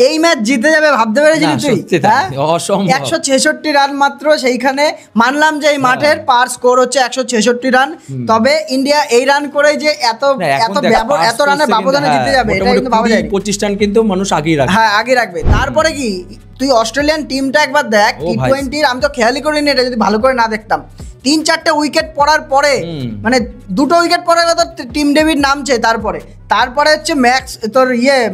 এই ম্যাচ জিতে যাবে ভাবতে পেরেছিলি তুই? 166 রান মাত্র, সেইখানে মানলাম যে এই মাঠের পার স্কোর হচ্ছে 166 রান, তবে ইন্ডিয়া এই রান করে যে এত রানের ব্যবধানে জিতে যাবে এটা কিন্তু ভাবা যায় 25 রান কিন্তু মানুষ আগেই রাখবে। হ্যাঁ আগে রাখবে। তারপরে কি তুই অস্ট্রেলিয়ান টিমটা একবার দেখ, টি20 আমি তো খেয়ালই করিনি এটা, যদি ভালো করে না দেখতাম 3-4টে উইকেট পড়ার পরে, মানে 2টো উইকেট পরে তো টিম ডেভিড নামছে, তারপরে হচ্ছে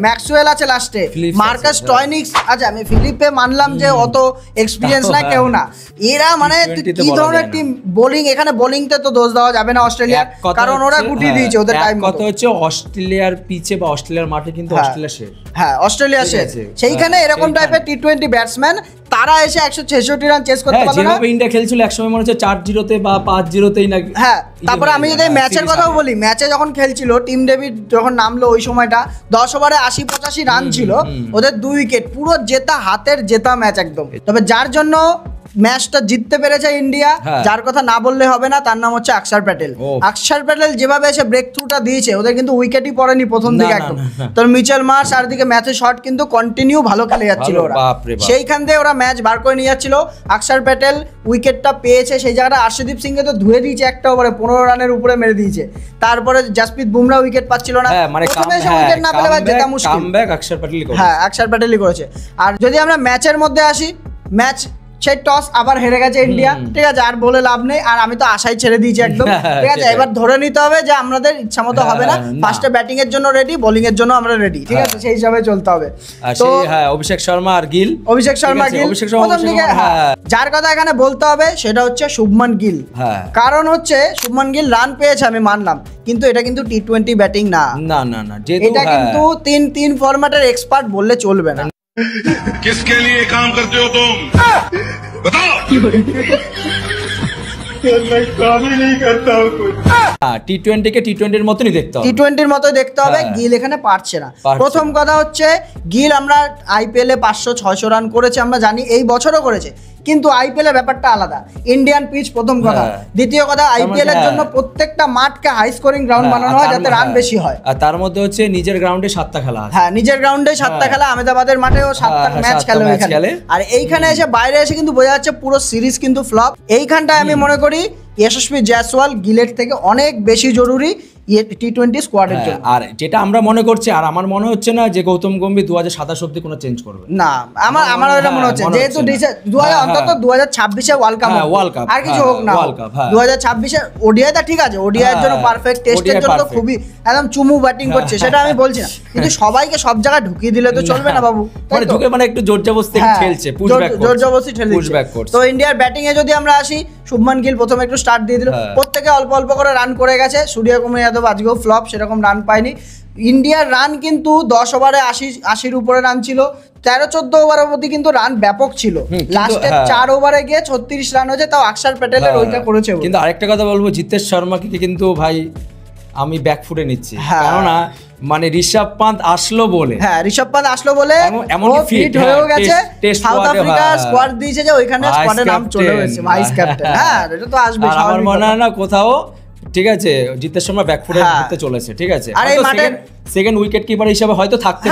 ম্যাক্সওয়েল আছে লাস্টে, মার্কাস স্টয়নিস আছে। আমি ফিলিপে মানলাম যে অত এক্সপিরিয়েন্স না, কেউ না, এরা মানে কি ধরনের টিম। বোলিং, এখানে বোলিংতে তো দোষ দেওয়া যাবে না অস্ট্রেলিয়ার, কারণ ওরা গুটিয়ে দিয়েছে ওদের টাইম। কথা হচ্ছে অস্ট্রেলিয়ার পিচে বা অস্ট্রেলিয়ার মাঠে কিন্তু অস্ট্রেলিয়া শেষ। হ্যাঁ অস্ট্রেলিয়া শেষ, সেইখানে এরকম টাইপের টি20 ব্যাটসম্যান তারা এসে 166 রান চেস করতে পারবে না। যেভাবে ইন্ডিয়া খেলছিল একসময় মনে হচ্ছে 4-0 বা 5-0 না। হ্যাঁ, তারপরে আমি যদি ম্যাচের কথাও বলি, ম্যাচে যখন খেলছিল টিম ডেভিড যখন নামলো ওই সময়টা 10 ওভারে 80-85 রান ছিল, ওদের 2 উইকেট, পুরো জেতা, হাতের জেতা ম্যাচ একদম। তবে যার জন্য ম্যাচটা জিততে পেরেছে ইন্ডিয়া, যার কথা না বললে হবে না, তার নাম হচ্ছে অক্ষর প্যাটেল। অক্ষর প্যাটেল যেভাবে এসে ব্রেক থ্রুটা দিয়েছে, ওদের কিন্তু উইকেটই পড়েনি প্রথম দিকে একদম। তোর মিচেল মার্শ আর দিকে ম্যাচের শট কিন্তু কন্টিনিউ ভালো খেলে যাচ্ছিল ওরা, সেইখান থেকে ওরা ম্যাচ বার করে নিয়ে যাচ্ছিল। অক্ষর প্যাটেল উইকেটটা পেয়েছে, সেই জায়গাটা আর্শদীপ সিংকে তো ধুয়ে দিয়েছে একটা ওভারে, 15 রানের উপরে মেরে দিয়েছে। তারপরে জাসপ্রীত বুমরা উইকেট পাচ্ছিল না, উইকেট না পেলে জেতা মুশকিল। হ্যাঁ অক্ষর প্যাটেলই করেছে। আর যদি আমরা ম্যাচের মধ্যে আসি, ম্যাচ সেই টস আবার হেরে গেছে ইন্ডিয়া, ঠিক আছে, আর বলে লাভ নেই, আর আমি তো আশাই ছেড়ে দিয়েছি একদম, ঠিক আছে। এবার ধরে নিতে হবে যে আমাদের ইচ্ছা মতো হবে না, ফার্স্টে ব্যাটিং এর জন্য রেডি, বোলিং এর জন্য আমরা রেডি, ঠিক আছে, সেই হিসাবে চলতে হবে। তো অভিষেক শর্মা আর গিল, প্রথম দিকে যার কথা এখানে বলতে হবে সেটা হচ্ছে শুভমান গিল। কারণ হচ্ছে শুভমান গিল রান পেয়েছে আমি মানলাম, কিন্তু এটা কিন্তু টি20 ব্যাটিং না, এটা কিন্তু 3 ফরম্যাটের এক্সপার্ট বললে চলবে না। किसके लिए काम करते हो तुम? बताओ। मैं काम ही नहीं करता हूँ कुछ। टी20 কে টি20 মতই দেখতে হবে, টি20 মতই দেখতে হবে। গিল এখানে পারছে না। প্রথম কথা হচ্ছে গিল, আমরা আইপিএল এ 500-600 রান করেছে, আমরা জানি এই বছরও করেছে, কিন্তু আইপিএল এর ব্যাপারটা আলাদা, ইন্ডিয়ান পিচ প্রথম কথা। দ্বিতীয় কথা, আইপিএল এর জন্য প্রত্যেকটা মাঠকে হাই স্কোরিং গ্রাউন্ড বানানো হয় যাতে রান বেশি হয়, আর তার মধ্যে হচ্ছে নিজের গ্রাউন্ডে 7টা খেলা আছে। হ্যাঁ নিজের গ্রাউন্ডে 7টা খেলা, আহমেদাবাদের মাঠেও 7টা ম্যাচ খেলে ওইখানে। আর এইখানে এসে বাইরে এসে কিন্তু বোঝা যাচ্ছে পুরো সিরিজ কিন্তু ফ্লপ। এইখানটায় আমি মনে করি যশস্বী জয়সওয়াল গিলের থেকে অনেক বেশি জরুরি টি20 স্কোয়াডের জন্য। আর যেটা আমরা মনে করছি, আর আমার মনে হচ্ছে না যে গৌতম গম্ভীর 2027 অবধি কোনো চেঞ্জ করবে না, আমার এটা মনে হচ্ছে, যেহেতু অন্তত 2026-এ ওয়ার্ল্ড কাপ আর কিছু হোক না, 2026-এ ওডিআইটা ঠিক আছে, ওডিআইয়ের জন্য পারফেক্ট, টেস্টের জন্য তো খুবই একদম চুমু ব্যাটিং করছে, সেটা আমি বলছি না, কিন্তু সবাইকে সব জায়গায় ঢুকিয়ে দিলে তো চলবে না বাবু, মানে ঢুকে মানে একটু জোর জবরদস্তি খেলছে, জোর জবরদস্তি ঠেলছে। তো ইন্ডিয়ার ব্যাটিং এ যদি আমরা আসি, শুভমান গিল প্রথমে একটু স্টার্ট দিয়ে দিল, প্রত্যেকে অল্প অল্প করে রান করে গেছে। সূর্যকুমার যাদব আজকেও ফ্লপ, সেরকম রান পায়নি। ইন্ডিয়ার রান কিন্তু 10 ওভারে 80-এর উপরে রান ছিল, 13-14 ওভার অবধি কিন্তু রান ব্যাপক ছিল। লাস্টে 4 ওভারে গিয়ে 36 রান হয়েছে, তাও অক্ষর প্যাটেলের ওইটা করেছে। কিন্তু আরেকটা কথা বলবো, জিতেশ শর্মাকে কিন্তু ভাই আমি ব্যাকফুটে নিচ্ছি, কেননা মানে ঋষভ পান্ত আসলো বলে, এমন ফিট হয়ে গেছে, সাউথ আফ্রিকা স্কোয়াড দিয়েছে যে ওইখানে স্কোয়াডের নাম চলে এসেছে ভাইস ক্যাপ্টেন। হ্যাঁ এটা তো আসবে, আমার মনে হয় না কোথাও, ঠিক আছে, জিতেশ শর্মা ব্যাকফুটে ঘুরতে চলেছে, ঠিক আছে। আর এই মাঠে সেকেন্ড উইকেট কিপার হিসেবে হয়তো থাকতে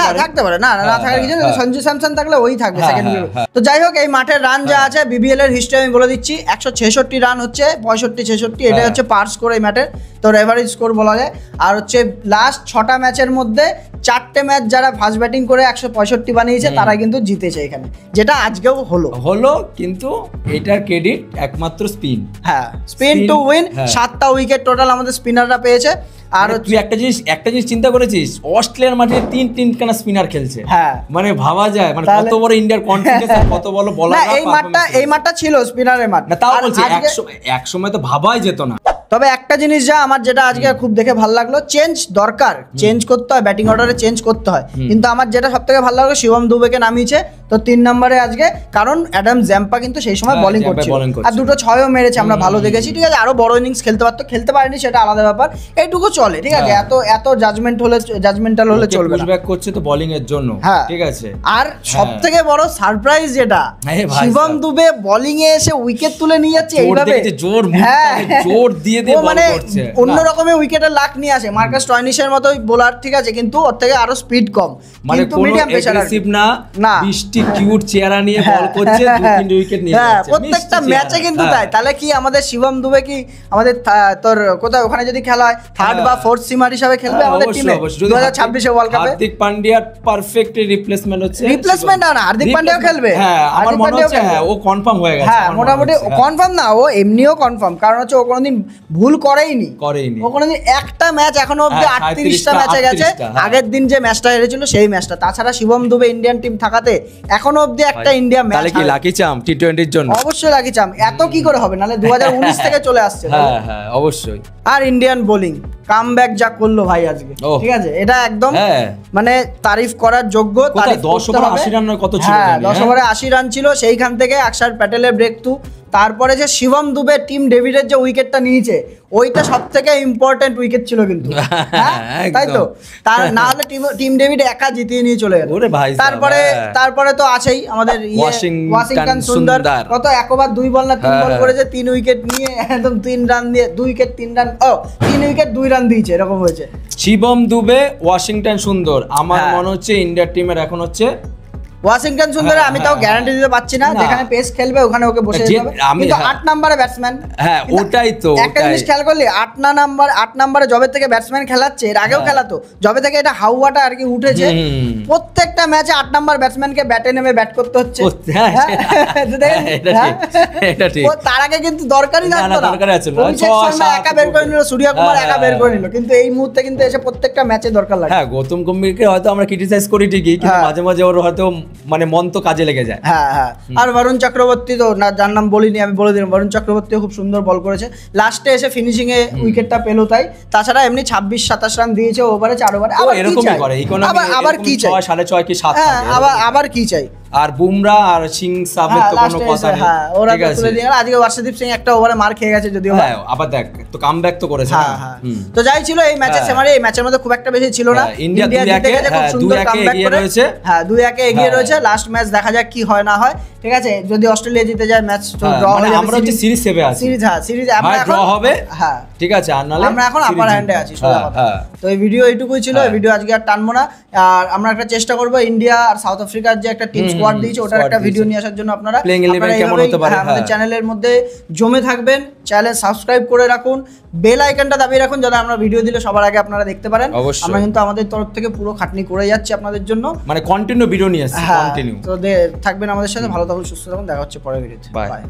পারে, না থাকার কিছু না, সঞ্জু স্যামসন থাকলে ওই থাকবে সেকেন্ড উইকেট। তো যাই হোক, এই মাঠের রান যা আছে, বিবিএল এর হিস্ট্রি আমি বলে দিচ্ছি, 166 রান হচ্ছে, 65-66, এটা হচ্ছে পার স্কোর এই ম্যাচের, তো এভারেজ স্কোর বলা যায়। আর হচ্ছে লাস্ট 6টা ম্যাচের মধ্যে 4টে ম্যাচ যারা ফার্স্ট ব্যাটিং করে 165 বানিয়েছে তারা কিন্তু জিতেছে এখানে, যেটা আজকেও হলো। কিন্তু এটার ক্রেডিট একমাত্র স্পিন, স্পিন টু উইন। 7টা উইকেট টোটাল আমাদের স্পিনাররা পেয়েছে। আর তুই একটা জিনিস চিন্তা করেছিস, অস্ট্রেলিয়ার মাঠে 3 খানা স্পিনার খেলছে, মানে ভাবা যায় মানে কত বড় ইন্ডিয়ার কনফিডেন্স, কত বড় বলার। এই মাঠটা ছিল স্পিনারের মাঠ, তাও বলছি এক সময় তো ভাবাই যেত না। তবে একটা জিনিস আমার যেটা আজকে খুব দেখে ভালো লাগলো, চেঞ্জ দরকার, চেঞ্জ করতে হয়, ব্যাটিং অর্ডারে চেঞ্জ করতে হয়, কিন্তু আমার যেটা সব থেকে ভালো লাগলো, শিবম দুবেকে নামিয়েছে, তো 3 নম্বরে আজকে, কারণ অ্যাডাম জ্যাম্পা কিন্তু সেই সময় বোলিং করছিল আর দুটো 6ও মেরেছে, আমরা ভালো দেখেছি, ঠিক আছে। আরো বড় ইনিংস খেলতে পারতো, খেলতে পারেনি, সেটা আলাদা ব্যাপার, এইটুকু চলে, ঠিক আছে। এত জাজমেন্টাল হলে চলবে না। পুশব্যাক করছে তো বোলিং এর জন্য, ঠিক আছে। আর সবথেকে বড় সারপ্রাইজ যেটা, শিবম দুবে বোলিং এ এসে উইকেট তুলে নিয়ে যাচ্ছে এইভাবে, জোর দিয়ে বল মানে করছে, অন্য রকমের উইকেটের লাক নিয়ে আসে। মার্কাস স্টয়নিশের মতোই বোলার, ঠিক আছে, কিন্তু ওর থেকে আরো স্পিড কম, মানে কোনো এগ্রেসিভ না, বৃষ্টি কিউট চেহারা নিয়ে বল করছে, 2-3 উইকেট নিয়ে যাচ্ছে প্রত্যেকটা ম্যাচে কিন্তু তাই। তাহলে কি আমাদের শিবম দুবে কি আমাদের তোর কোথায় ওখানে যদি খেলা হয় থার্ড বা ফোর্থ সিমার হিসেবে খেলবে আমাদের টিমে 2026 এ ওয়ার্ল্ড কাপে? হার্দিক পান্ডিয়ার পারফেক্ট রিপ্লেসমেন্ট হচ্ছে, রিপ্লেসমেন্ট না, হার্দিক পান্ডিয়াও খেলবে। হ্যাঁ, আমার মনে হচ্ছে ও কনফার্ম হয়ে গেছে। হ্যাঁ, মোটামুটি কনফার্ম না, ও এমনিও কনফার্ম, কারণ হচ্ছে ও কোনোদিন ভুল করেইনি। ও কোনোদিন একটা ম্যাচ এখনো অবধি 38টা ম্যাচে গেছে, আগের দিন যে ম্যাচটা হেরেছিল সেই ম্যাচটা। তাছাড়া শিবম দুবে ইন্ডিয়ান টিম থাকাতে এখনো অবধি একটা ইন্ডিয়া ম্যাচ। তাহলে কি লাকি চাম টি20 এর জন্য? অবশ্যই লাকি চাম, এত কি করে হবে, নালে 2019 থেকে চলে আসছে। হ্যাঁ অবশ্যই। আর ইন্ডিয়ান বোলিং কামব্যাক যা করলো ভাই আজকে, ঠিক আছে, এটা একদম মানে তারিফ করার যোগ্য। 10 ওভারে 80 রান কত ছিল? 10 ওভারে 80 রান ছিল, সেইখান থেকে অক্ষর প্যাটেলের ব্রেক থ্রু, তারপরে যে শিবম দুবে টিম ডেভিডের যে উইকেটটা নিয়েছে, ওইটা সব থেকে ইম্পর্টেন্ট উইকেট ছিল কিন্তু, তাই তো? তার না হলে টিম ডেভিড একা জিতিয়ে নিয়ে চলে গেল। তারপরে তো আছেই আমাদের ওয়াশিংটন সুন্দর, কত 1 ওভার 2 বল না 3 বল করেছে, 3 উইকেট নিয়ে একদম 3 রান দিয়ে 2 উইকেট 3 রান 3 উইকেট 2 রান দিয়েছে, এরকম হয়েছে। শিবম দুবে, ওয়াশিংটন সুন্দর, আমার মনে হচ্ছে ইন্ডিয়ার টিমের এখন হচ্ছে ওয়াশিংটন সুন্দরে আমি তাও গ্যারান্টি দিতে পারছি না, যেখানে পেস খেলবে ওখানে ওকে বসে যেতে হবে, কিন্তু 8 নম্বরে ব্যাটসম্যান। হ্যাঁ, ওটাই তো। একটা জিনিস খেয়াল করলি, 8 নম্বরে জবে থেকে ব্যাটসম্যান খেলাচ্ছে, এর আগেও খেলাতো, জবে থেকে এটা হাওয়াটা আর কি উঠেছে, প্রত্যেকটা ম্যাচে 8 নম্বর ব্যাটসম্যানকে ব্যাটে নেমে ব্যাট করতে হচ্ছে। এটা ঠিক। তার আগে কিন্তু দরকারই থাকতো না, অভিষেক শর্মা একা বের করে নিল, সূর্য কুমার একা বের করে নিল, কিন্তু এই মুহূর্তে কিন্তু এসে প্রত্যেকটা ম্যাচে দরকার লাগে। হ্যাঁ, গৌতম গম্ভীরকে হয়তো আমরা ক্রিটিসাইজ করি ঠিকই, কিন্তু মাঝে মাঝে ওর হয়তো মানে মন তো কাজে লেগে যায়। হ্যাঁ। আর বরুণ চক্রবর্তী তো না, যার নাম বলিনি আমি বলে দিলাম, বরুণ চক্রবর্তীও খুব সুন্দর বল করেছে, লাস্টে এসে ফিনিশিং এ উইকেটটা পেলো তাই। তাছাড়া এমনি 26-27 রান দিয়েছে ওভারে 4 ওভারে, আবার কি চাই, 6.5 কি 7, আবার কি চাই। আর বুমরা আর সিং সাহেবের তো কোনো কথা নেই, ওরা তো তুলে দিয়ে গেল। আজকে অর্শদীপ সিং একটা ওভারে মার খেয়ে গেছে যদিও, আবার দেখ তো কামব্যাক তো করেছে। তো যাই ছিল এই ম্যাচের সেমারি, এই ম্যাচের মধ্যে খুব একটা বেশি ছিল না, ইন্ডিয়া 2-1 খুব সুন্দর কামব্যাক করেছে। হ্যাঁ, 2-1 এগিয়ে রয়েছে, লাস্ট ম্যাচ দেখা যাক কি হয় না হয়, ঠিক আছে। যদি অস্ট্রেলিয়া জিতে যায় ম্যাচ তো ড্র হয়ে যাবে, আমরা হচ্ছে সিরিজ সেভে আছি, সিরিজ আমরা এখন ড্র হবে, হ্যাঁ ঠিক আছে, আর নালে আমরা এখন আপার হ্যান্ডে আছি সোজা কথা। তো এই ভিডিও এইটুকুই ছিল, এই ভিডিও আজকে আর টানবো না। আর আমরা একটা চেষ্টা করব ইন্ডিয়া আর সাউথ আফ্রিকার যে একটা টিম স্কোয়াড দিয়েছে, ওটার একটা ভিডিও নিয়ে আসার জন্য আপনারা আমাদের চ্যানেলের মধ্যে জমে থাকবেন, চ্যানেল সাবস্ক্রাইব করে রাখুন, বেল আইকনটা দাবিয়ে রাখুন, যাতে আমরা ভিডিও দিলে সবার আগে আপনারা দেখতে পারেন। আমরা কিন্তু আমাদের তরফ থেকে পুরো খাটনি করে যাচ্ছি আপনাদের জন্য, মানে কন্টিনিউ ভিডিও নিয়ে আসছি, কন্টিনিউ। তো থাকবেন আমাদের সাথে, ভালো থাকুন, সুস্থ থাকুন, দেখা হচ্ছে পরের ভিডিওতে, বাই।